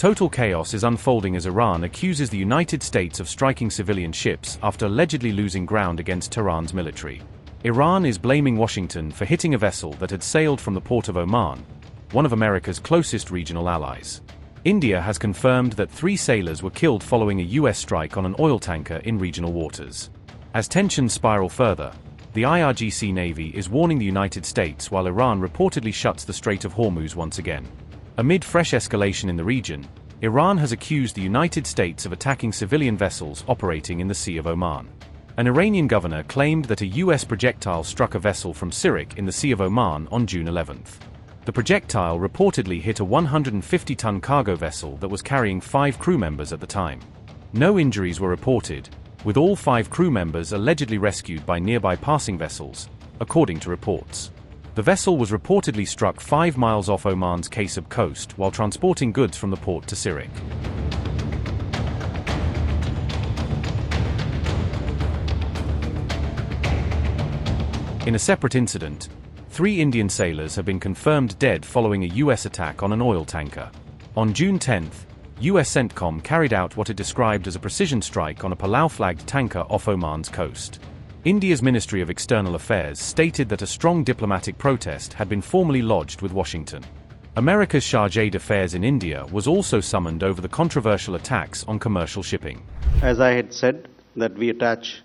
Total chaos is unfolding as Iran accuses the United States of striking civilian ships after allegedly losing ground against Tehran's military. Iran is blaming Washington for hitting a vessel that had sailed from the port of Oman, one of America's closest regional allies. India has confirmed that 3 sailors were killed following a U.S. strike on an oil tanker in regional waters. As tensions spiral further, the IRGC Navy is warning the United States while Iran reportedly shuts the Strait of Hormuz once again. Amid fresh escalation in the region, Iran has accused the United States of attacking civilian vessels operating in the Sea of Oman. An Iranian governor claimed that a U.S. projectile struck a vessel from Sirik in the Sea of Oman on June 11. The projectile reportedly hit a 150-ton cargo vessel that was carrying 5 crew members at the time. No injuries were reported, with all 5 crew members allegedly rescued by nearby passing vessels, according to reports. The vessel was reportedly struck 5 miles off Oman's Kasab coast while transporting goods from the port to Sirik. In a separate incident, 3 Indian sailors have been confirmed dead following a U.S. attack on an oil tanker. On June 10, U.S. CENTCOM carried out what it described as a precision strike on a Palau-flagged tanker off Oman's coast. India's Ministry of External Affairs stated that a strong diplomatic protest had been formally lodged with Washington. America's Chargé d'Affaires in India was also summoned over the controversial attacks on commercial shipping. As I had said, that we attach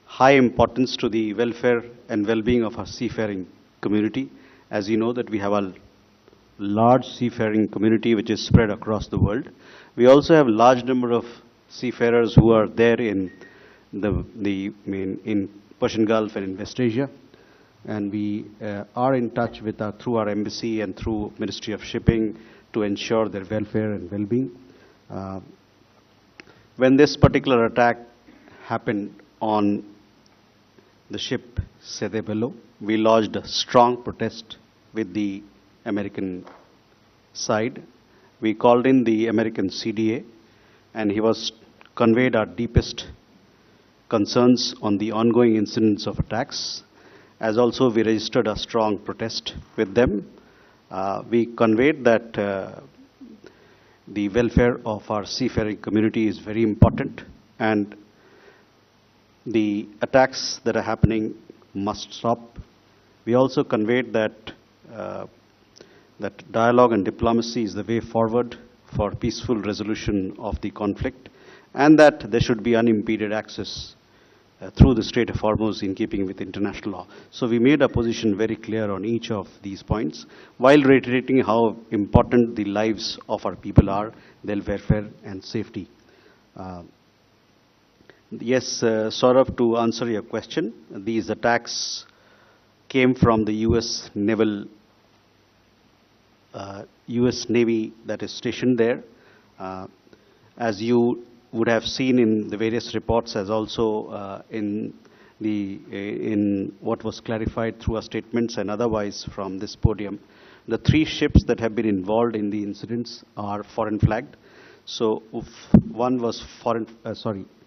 high importance to the welfare and well-being of our seafaring community. As you know, that we have a large seafaring community which is spread across the world. We also have a large number of seafarers who are there in in Persian Gulf and in West Asia, and we are in touch with through our embassy and through Ministry of Shipping to ensure their welfare and well-being. When this particular attack happened on the ship Sede Bello, we lodged a strong protest with the American side. We called in the American CDA, and he was conveyed our deepest concerns on the ongoing incidents of attacks, as also we registered a strong protest with them. We conveyed that the welfare of our seafaring community is very important, and the attacks that are happening must stop. We also conveyed that that dialogue and diplomacy is the way forward for peaceful resolution of the conflict, and that there should be unimpeded access through the Strait of Hormuz in keeping with international law. So we made our position very clear on each of these points, while reiterating how important the lives of our people are, their welfare and safety. Yes, Saurabh, to answer your question, these attacks came from the U.S. U.S. Navy that is stationed there. As you would have seen in the various reports, as also in what was clarified through our statements and otherwise from this podium, the 3 ships that have been involved in the incidents are foreign flagged. So one was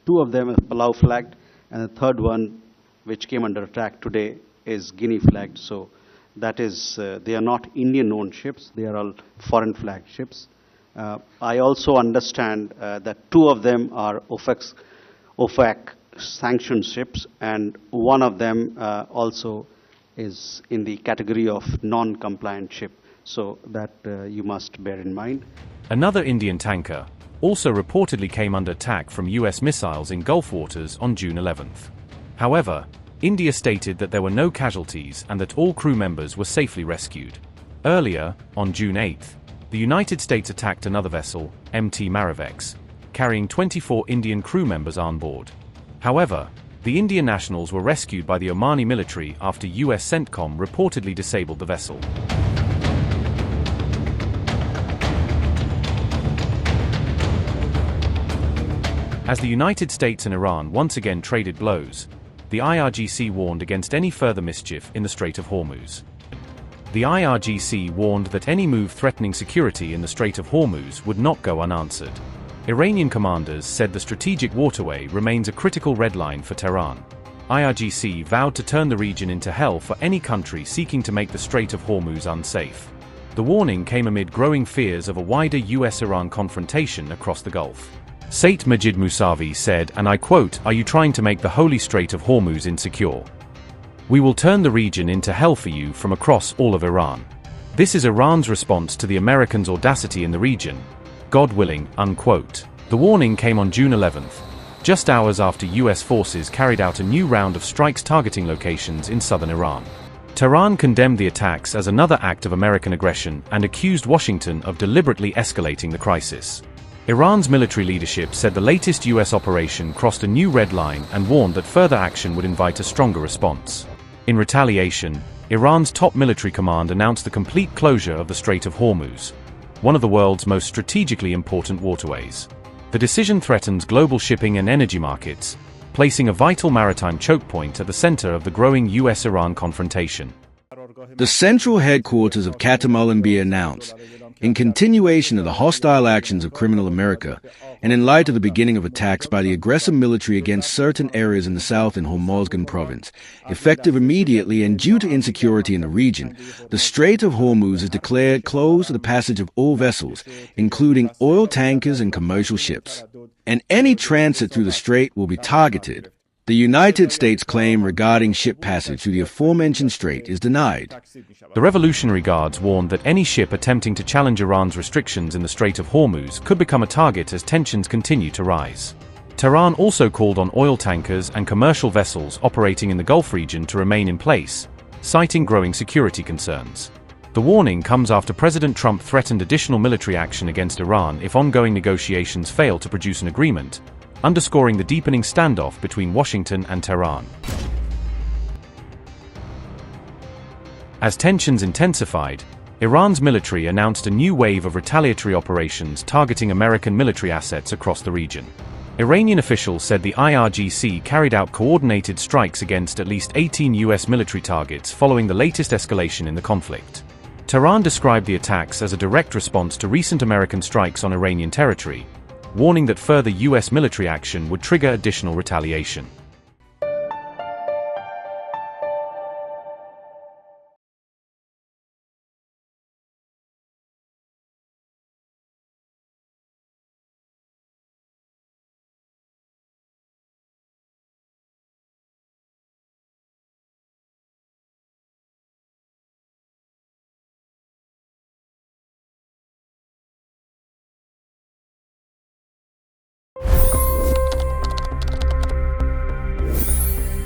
two of them are Palau flagged, and the third one, which came under attack today, is Guinea flagged. So that is, they are not Indian-owned ships; they are all foreign flagged ships. I also understand that 2 of them are OFAC sanctioned ships, and one of them also is in the category of non-compliant ship. So that you must bear in mind. Another Indian tanker also reportedly came under attack from U.S. missiles in Gulf waters on June 11th. However, India stated that there were no casualties and that all crew members were safely rescued. Earlier, on June 8th, the United States attacked another vessel, MT Marivex, carrying 24 Indian crew members on board. However, the Indian nationals were rescued by the Omani military after U.S. CENTCOM reportedly disabled the vessel. As the United States and Iran once again traded blows, the IRGC warned against any further mischief in the Strait of Hormuz. The IRGC warned that any move threatening security in the Strait of Hormuz would not go unanswered. Iranian commanders said the strategic waterway remains a critical red line for Tehran. IRGC vowed to turn the region into hell for any country seeking to make the Strait of Hormuz unsafe. The warning came amid growing fears of a wider U.S. Iran confrontation across the Gulf. Sayyid Majid Musavi said, and I quote, "Are you trying to make the holy Strait of Hormuz insecure? We will turn the region into hell for you from across all of Iran." This is Iran's response to the Americans' audacity in the region. God willing, unquote. The warning came on June 11th, just hours after U.S. forces carried out a new round of strikes targeting locations in southern Iran. Tehran condemned the attacks as another act of American aggression and accused Washington of deliberately escalating the crisis. Iran's military leadership said the latest U.S. operation crossed a new red line and warned that further action would invite a stronger response. In retaliation, Iran's top military command announced the complete closure of the Strait of Hormuz, one of the world's most strategically important waterways. The decision threatens global shipping and energy markets, placing a vital maritime choke point at the center of the growing U.S.-Iran confrontation. The central headquarters of Katamalin announced, in continuation of the hostile actions of criminal America, and in light of the beginning of attacks by the aggressive military against certain areas in the south in Hormozgan province, effective immediately and due to insecurity in the region, the Strait of Hormuz is declared closed to the passage of all vessels, including oil tankers and commercial ships. And any transit through the strait will be targeted. The United States claim regarding ship passage through the aforementioned strait is denied. The Revolutionary Guards warned that any ship attempting to challenge Iran's restrictions in the Strait of Hormuz could become a target as tensions continue to rise. Tehran also called on oil tankers and commercial vessels operating in the Gulf region to remain in place, citing growing security concerns. The warning comes after President Trump threatened additional military action against Iran if ongoing negotiations fail to produce an agreement, underscoring the deepening standoff between Washington and Tehran. As tensions intensified, Iran's military announced a new wave of retaliatory operations targeting American military assets across the region. Iranian officials said the IRGC carried out coordinated strikes against at least 18 U.S. military targets following the latest escalation in the conflict. Tehran described the attacks as a direct response to recent American strikes on Iranian territory, warning that further U.S. military action would trigger additional retaliation.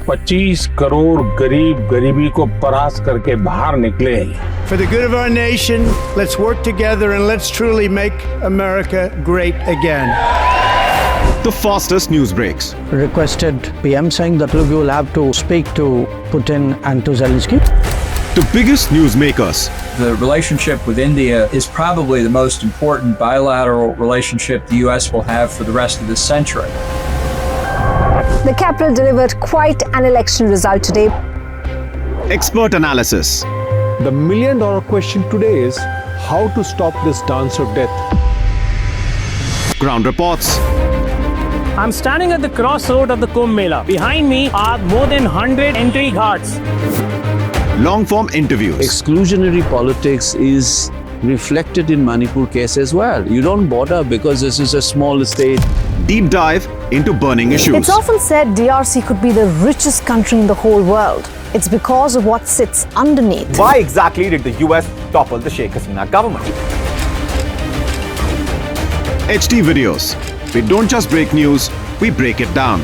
$25 crore गरीब गरीबी को परास्त करके बाहर निकले। For the good of our nation, let's work together and let's truly make America great again. The fastest news breaks. Requested PM saying that look, you will have to speak to Putin and to Zelensky. The biggest news makers. The relationship with India is probably the most important bilateral relationship the U.S. will have for the rest of this century. The capital delivered quite an election result today. Expert analysis. The million-dollar question today is how to stop this dance of death. Ground reports. I'm standing at the crossroad of the Kumbh Mela. Behind me are more than 100 entry ghats. Long-form interviews. Exclusionary politics is reflected in Manipur case as well. You don't bother because this is a small state. Deep dive into burning issues. It's often said DRC could be the richest country in the whole world. It's because of what sits underneath. Why exactly did the US topple the Sheikh Hasina government? HT videos. We don't just break news, we break it down.